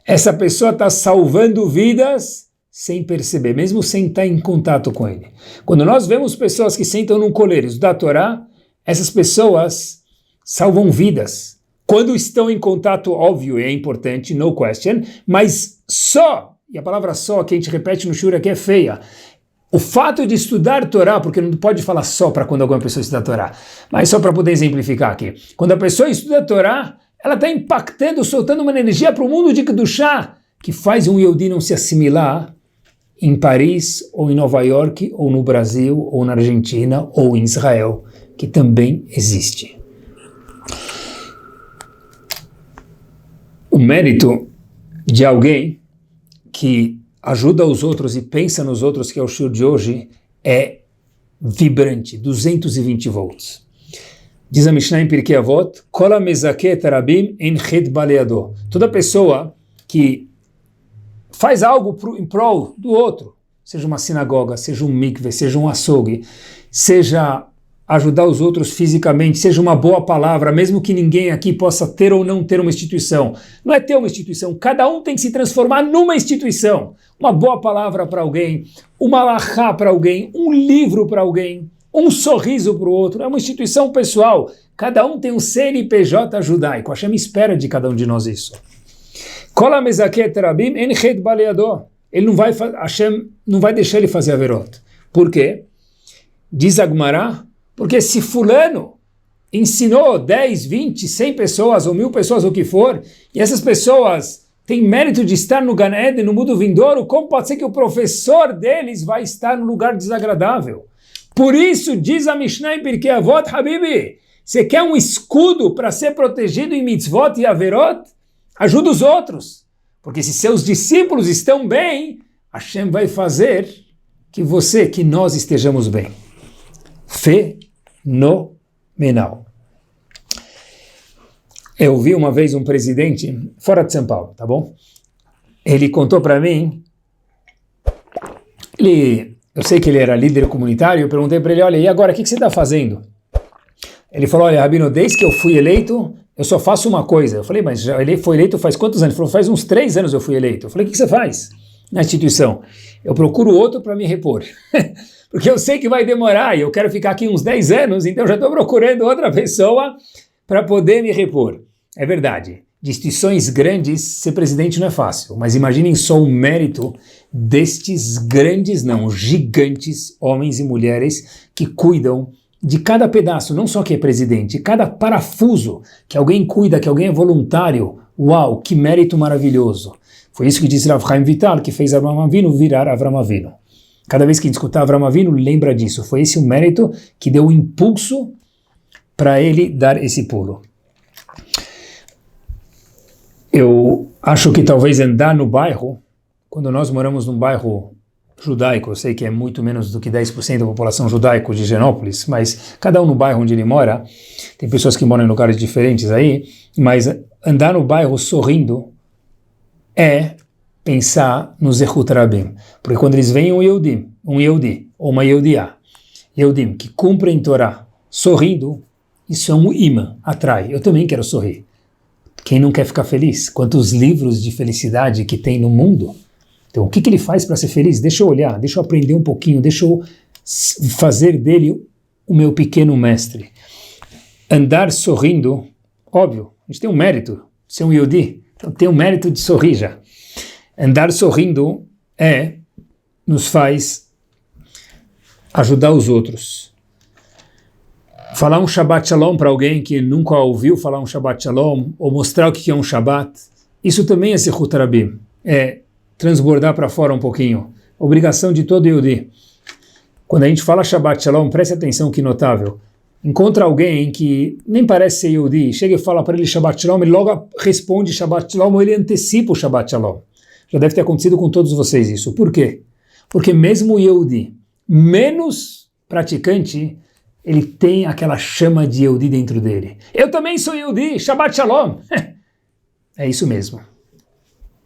Essa pessoa está salvando vidas sem perceber, mesmo sem estar em contato com ele. Quando nós vemos pessoas que sentam num coleiro da Torá, essas pessoas salvam vidas. Quando estão em contato, óbvio, é importante, no question, mas só, e a palavra só que a gente repete no shur aqui é feia, o fato de estudar Torá, porque não pode falar só para quando alguma pessoa estuda Torá, mas só para poder exemplificar aqui. Quando a pessoa estuda Torá, ela está impactando, soltando uma energia para o mundo de Kedushá, que faz um Yehudi não se assimilar em Paris, ou em Nova York, ou no Brasil, ou na Argentina, ou em Israel, que também existe. O mérito de alguém que ajuda os outros e pensa nos outros, que é o shiur de hoje, é vibrante, 220 volts. Diz a Mishnah em Pirkei Avot, Kol hamezaket rabim en chet baleado. Toda pessoa que faz algo em prol do outro, seja uma sinagoga, seja um mikve, seja um açougue, seja ajudar os outros fisicamente, seja uma boa palavra, mesmo que ninguém aqui possa ter ou não ter uma instituição. Não é ter uma instituição, cada um tem que se transformar numa instituição. Uma boa palavra para alguém, uma alahá para alguém, um livro para alguém, um sorriso para o outro, é uma instituição pessoal. Cada um tem um CNPJ judaico. Hashem espera de cada um de nós isso. Ele não vai, Hashem não vai deixar ele fazer averot. Por quê? Diz a Gemara, porque se fulano ensinou 10, 20, 100 pessoas ou 1000 pessoas, o que for, e essas pessoas têm mérito de estar no Gan Eden, no mundo vindouro, como pode ser que o professor deles vai estar no lugar desagradável? Por isso, diz a Mishnah em Pirkei Avot, Habibi, você quer um escudo para ser protegido em mitzvot e averot? Ajuda os outros. Porque se seus discípulos estão bem, Hashem vai fazer que nós estejamos bem. Fenomenal. Eu vi uma vez um presidente fora de São Paulo, tá bom? Ele contou para mim, eu sei que ele era líder comunitário, eu perguntei para ele, olha, e agora, o que você está fazendo? Ele falou, olha, Rabino, desde que eu fui eleito, eu só faço uma coisa. Eu falei, mas ele foi eleito faz quantos anos? Ele falou, faz uns 3 anos eu fui eleito. Eu falei, o que você faz na instituição? Eu procuro outro para me repor. Porque eu sei que vai demorar e eu quero ficar aqui uns 10 anos, então eu já estou procurando outra pessoa para poder me repor. É verdade, de instituições grandes, ser presidente não é fácil, mas imaginem só o mérito destes grandes, não, gigantes homens e mulheres que cuidam de cada pedaço, não só que é presidente, cada parafuso que alguém cuida, que alguém é voluntário. Uau, que mérito maravilhoso. Foi isso que disse Rav Chaim Vital, que fez Avraham Avinu virar Avraham Avinu. Cada vez que a gente escutar Avraham Avinu, lembra disso. Foi esse o mérito que deu o impulso para ele dar esse pulo. Eu acho que talvez andar no bairro, quando nós moramos num bairro judaico, eu sei que é muito menos do que 10% da população judaica de Higienópolis, mas cada um no bairro onde ele mora, tem pessoas que moram em lugares diferentes aí, mas andar no bairro sorrindo é pensar no Zechut Rabim, porque quando eles veem um Yehudi, ou uma Yehudiá, Yehudim, que cumprem Torá, sorrindo, isso é um imã, atrai, eu também quero sorrir. Quem não quer ficar feliz? Quantos livros de felicidade que tem no mundo? Então, o que ele faz para ser feliz? Deixa eu olhar, deixa eu aprender um pouquinho, deixa eu fazer dele o meu pequeno mestre. Andar sorrindo, óbvio, a gente tem um mérito, ser um Yehudi, então tem um mérito de sorrir já. Andar sorrindo nos faz ajudar os outros. Falar um Shabbat Shalom para alguém que nunca ouviu falar um Shabbat Shalom, ou mostrar o que é um Shabbat, isso também é Zechut Rabim, transbordar para fora um pouquinho. Obrigação de todo Yehudi. Quando a gente fala Shabbat Shalom, preste atenção que notável. Encontra alguém que nem parece ser Yehudi, chega e fala para ele Shabbat Shalom, ele logo responde Shabbat Shalom, ou ele antecipa o Shabbat Shalom. Já deve ter acontecido com todos vocês isso. Por quê? Porque mesmo o Yehudi, menos praticante, ele tem aquela chama de Yehudi dentro dele. Eu também sou Yehudi, Shabbat Shalom. É isso mesmo.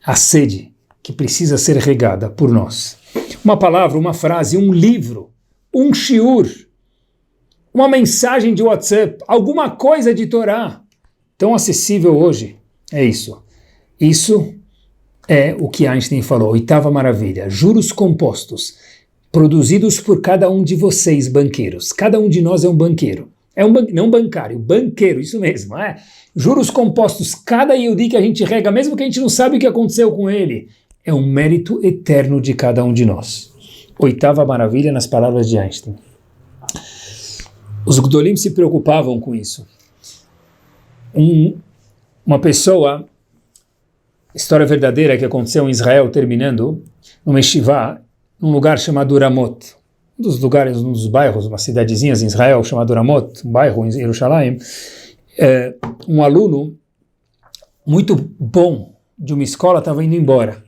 A sede que precisa ser regada por nós. Uma palavra, uma frase, um livro, um shiur, uma mensagem de WhatsApp, alguma coisa de Torá, tão acessível hoje. É isso. Isso é o que Einstein falou, oitava maravilha, juros compostos, produzidos por cada um de vocês, banqueiros. Cada um de nós é um banqueiro. Não bancário, banqueiro, isso mesmo. Juros compostos, cada Yehudi que a gente rega, mesmo que a gente não sabe o que aconteceu com ele, é um mérito eterno de cada um de nós. Oitava maravilha nas palavras de Einstein. Os Gdolim se preocupavam com isso. Uma pessoa, história verdadeira que aconteceu em Israel, terminando, numa yeshivá, num lugar chamado Ramot, um dos bairros, umas cidadezinhas em Israel, chamado Ramot, um bairro em Jerusalém, um aluno muito bom de uma escola estava indo embora.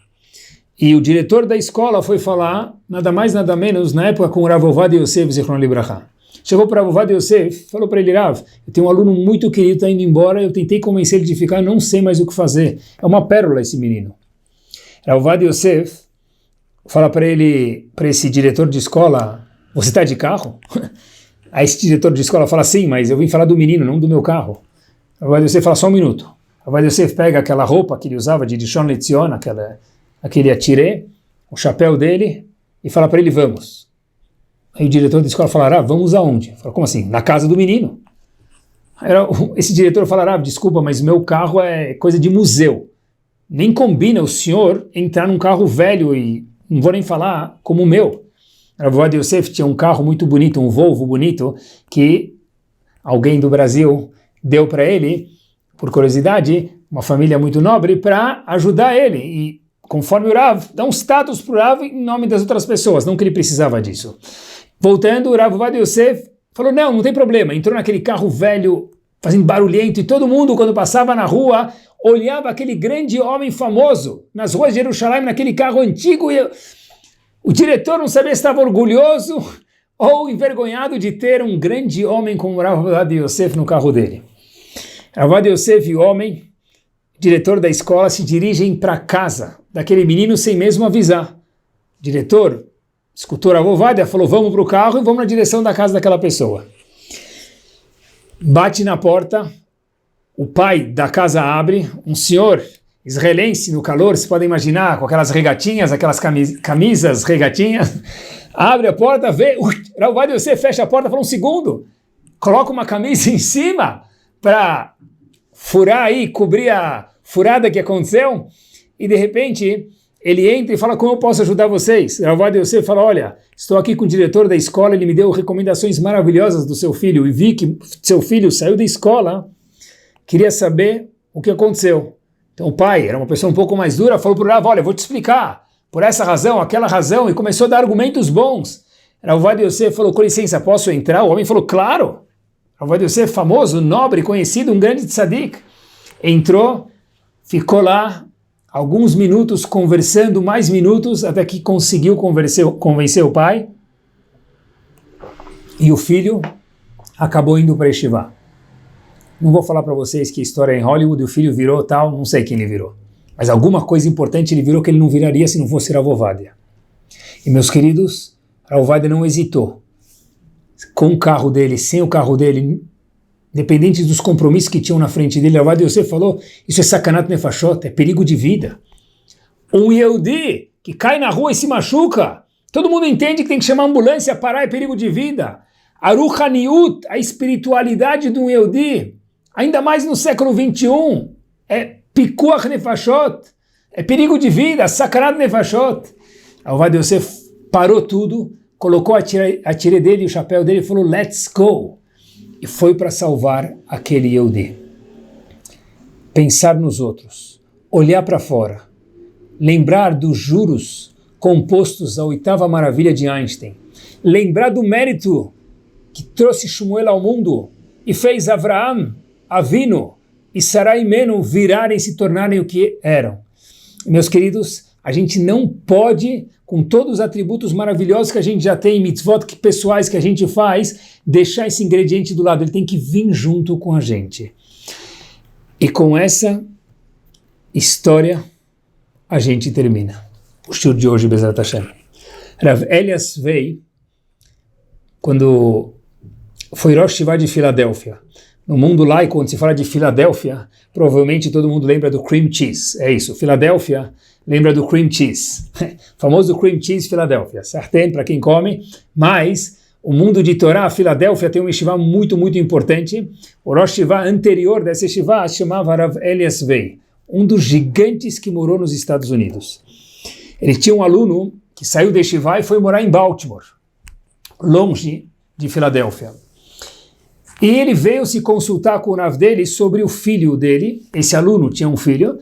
E o diretor da escola foi falar, nada mais, nada menos, na época com o Rav Ovadia Yosef, Zichron Libraha. Chegou para o Rav Ovadia Yosef, falou para ele, Rav, eu tenho um aluno muito querido, está indo embora, eu tentei convencer ele de ficar, não sei mais o que fazer. É uma pérola esse menino. Rav Ovadia Yosef fala para ele, para esse diretor de escola, você está de carro? Aí esse diretor de escola fala, sim, mas eu vim falar do menino, não do meu carro. Rav Ovadia Yosef fala, só um minuto. Rav Ovadia Yosef pega aquela roupa que ele usava de Rishon LeZion, aquele atiré, o chapéu dele, e fala para ele, vamos. Aí o diretor da escola falará, vamos aonde? Fala, como assim? Na casa do menino. Esse diretor falará, desculpa, mas meu carro é coisa de museu. Nem combina o senhor entrar num carro velho e não vou nem falar como o meu. Rav Ovadia Yosef tinha um carro muito bonito, um Volvo bonito, que alguém do Brasil deu para ele, por curiosidade, uma família muito nobre, para ajudar ele. E conforme o Rav, dá um status para o Rav em nome das outras pessoas, não que ele precisava disso. Voltando, o Rav Ovadia Yosef falou, não tem problema, entrou naquele carro velho, fazendo barulhento, e todo mundo, quando passava na rua, olhava aquele grande homem famoso, nas ruas de Jerusalém, naquele carro antigo, e o diretor não sabia se estava orgulhoso ou envergonhado de ter um grande homem como o Rav Ovadia Yosef no carro dele. Rav Yosef, o homem, diretor da escola, se dirigem para casa daquele menino sem mesmo avisar. O diretor escutou Rav Ovadia, falou, vamos para o carro e vamos na direção da casa daquela pessoa. Bate na porta, o pai da casa abre, um senhor israelense no calor, se podem imaginar, com aquelas regatinhas, aquelas camisas regatinhas, abre a porta, vê, Rav Yosef fecha a porta, fala um segundo, coloca uma camisa em cima para furar aí, cobrir a furada que aconteceu, e de repente ele entra e fala, como eu posso ajudar vocês? Rav Yosef fala, olha, estou aqui com o diretor da escola, ele me deu recomendações maravilhosas do seu filho, e vi que seu filho saiu da escola, queria saber o que aconteceu. Então o pai, era uma pessoa um pouco mais dura, falou para o Rav, olha, vou te explicar, por essa razão, aquela razão, e começou a dar argumentos bons. Rav Yosef falou, com licença, posso entrar? O homem falou, claro. Rav Yosef, famoso, nobre, conhecido, um grande tzadik, entrou, ficou lá alguns minutos conversando, mais minutos, até que conseguiu convencer o pai, e o filho acabou indo para Yeshiva. Não vou falar para vocês que a história é em Hollywood, o filho virou tal, não sei quem ele virou, mas alguma coisa importante ele virou que ele não viraria se não fosse Rav Ovadia. E meus queridos, Rav Ovadia não hesitou, com o carro dele, sem o carro dele, independente dos compromissos que tinham na frente dele, Rav Yosef falou, isso é sakanat nefashot, é perigo de vida. Um Yehudi que cai na rua e se machuca, todo mundo entende que tem que chamar a ambulância, parar, é perigo de vida. A Ruhaniut, a espiritualidade de um Yehudi, ainda mais no século 21, é pikuach nefashot, é perigo de vida, sakanat nefashot. Rav Yosef parou tudo, colocou a tire dele, o chapéu dele e falou, let's go. E foi para salvar aquele Yehudi. Pensar nos outros, olhar para fora, lembrar dos juros compostos à oitava maravilha de Einstein, lembrar do mérito que trouxe Shmuel ao mundo e fez Avraham, Avinu e Sarai Menu virarem e se tornarem o que eram. Meus queridos, a gente não pode, com todos os atributos maravilhosos que a gente já tem, mitzvot pessoais que a gente faz, deixar esse ingrediente do lado, ele tem que vir junto com a gente. E com essa história, a gente termina o shiur de hoje, Bezrat Hashem. Rav Elias veio, quando foi Rosh Yeshiva de Filadélfia. No mundo laico, quando se fala de Filadélfia, provavelmente todo mundo lembra do cream cheese. É isso, Filadélfia lembra do cream cheese. Famoso cream cheese Filadélfia. Certo? Para quem come, mas o mundo de Torá, Filadélfia, tem um yeshiva muito, muito importante. O Rosh Yeshiva anterior dessa yeshiva se chamava Rav Elias Vei, um dos gigantes que morou nos Estados Unidos. Ele tinha um aluno que saiu da yeshiva e foi morar em Baltimore, longe de Filadélfia. E ele veio se consultar com o Rav dele sobre o filho dele. Esse aluno tinha um filho,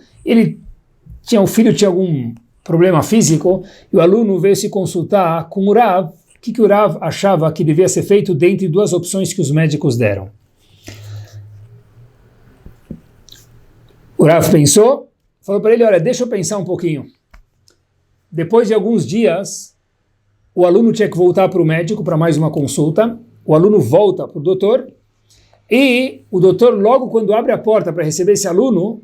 o filho tinha algum problema físico, e o aluno veio se consultar com o Rav, o que o Rav achava que devia ser feito dentre duas opções que os médicos deram. O Rav pensou, falou para ele, olha, deixa eu pensar um pouquinho. Depois de alguns dias, o aluno tinha que voltar para o médico para mais uma consulta, o aluno volta para o doutor, e o doutor, logo quando abre a porta para receber esse aluno,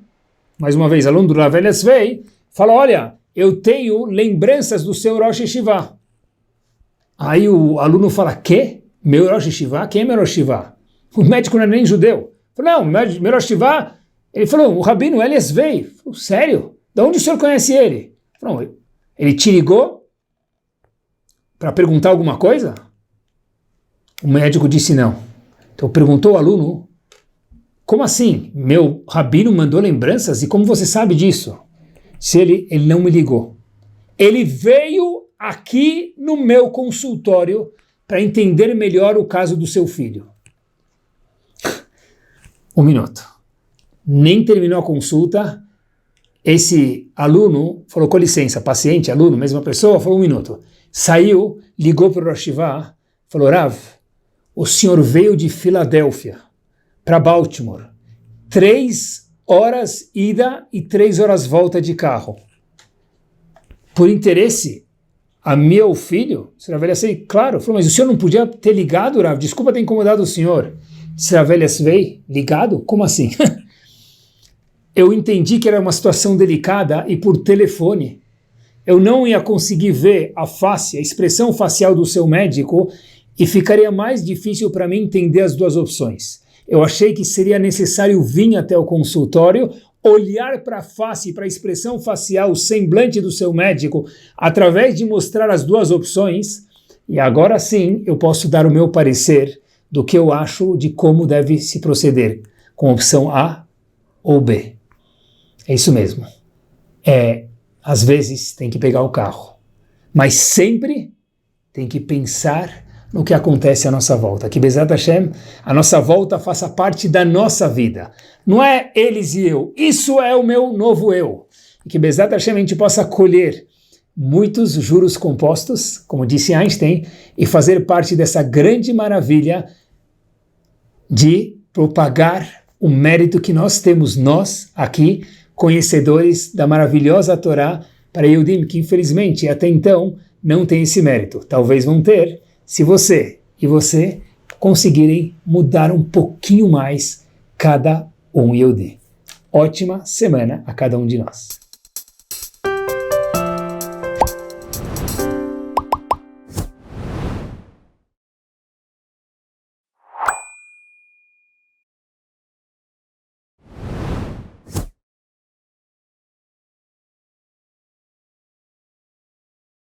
mais uma vez, aluno do Rav Elias Vei, fala, olha, eu tenho lembranças do seu Rosh Yeshiva. Aí o aluno fala, que? Meu Rosh Yeshiva? Quem é meu Rosh Yeshiva? O médico não é nem judeu. Falou, não, meu Rosh Yeshiva, ele falou, o Rabino Elias Vei. Falou, sério? De onde o senhor conhece ele? Falou, ele te ligou para perguntar alguma coisa? O médico disse não. Então perguntou ao aluno, como assim? Meu rabino mandou lembranças? E como você sabe disso? Se ele não me ligou. Ele veio aqui no meu consultório para entender melhor o caso do seu filho. Um minuto. Nem terminou a consulta, esse aluno falou, com licença, paciente, aluno, mesma pessoa, falou um minuto. Saiu, ligou para o Rosh Yeshiva, falou, Rav, o senhor veio de Filadélfia para Baltimore, 3 horas ida e 3 horas volta de carro. Por interesse a meu filho? O senhor Rav Elias Vei, claro. Falou, mas o senhor não podia ter ligado, Rav? Desculpa ter incomodado o senhor. Disse Rav Elias Vei, ligado? Como assim? eu entendi que era uma situação delicada e por telefone eu não ia conseguir ver a face, a expressão facial do seu médico e ficaria mais difícil para mim entender as duas opções. Eu achei que seria necessário vir até o consultório, olhar para a face, para a expressão facial, o semblante do seu médico, através de mostrar as duas opções, e agora sim eu posso dar o meu parecer do que eu acho de como deve se proceder, com opção A ou B. É isso mesmo. Às vezes tem que pegar o carro, mas sempre tem que pensar no que acontece à nossa volta. Que Bezat Hashem, a nossa volta faça parte da nossa vida. Não é eles e eu, isso é o meu novo eu. E que Bezat Hashem a gente possa colher muitos juros compostos, como disse Einstein, e fazer parte dessa grande maravilha de propagar o mérito que nós temos, nós aqui, conhecedores da maravilhosa Torá, para Yehudim, que infelizmente até então não tem esse mérito. Talvez vão ter, se você e você conseguirem mudar um pouquinho mais cada um Yehudi. Ótima semana a cada um de nós.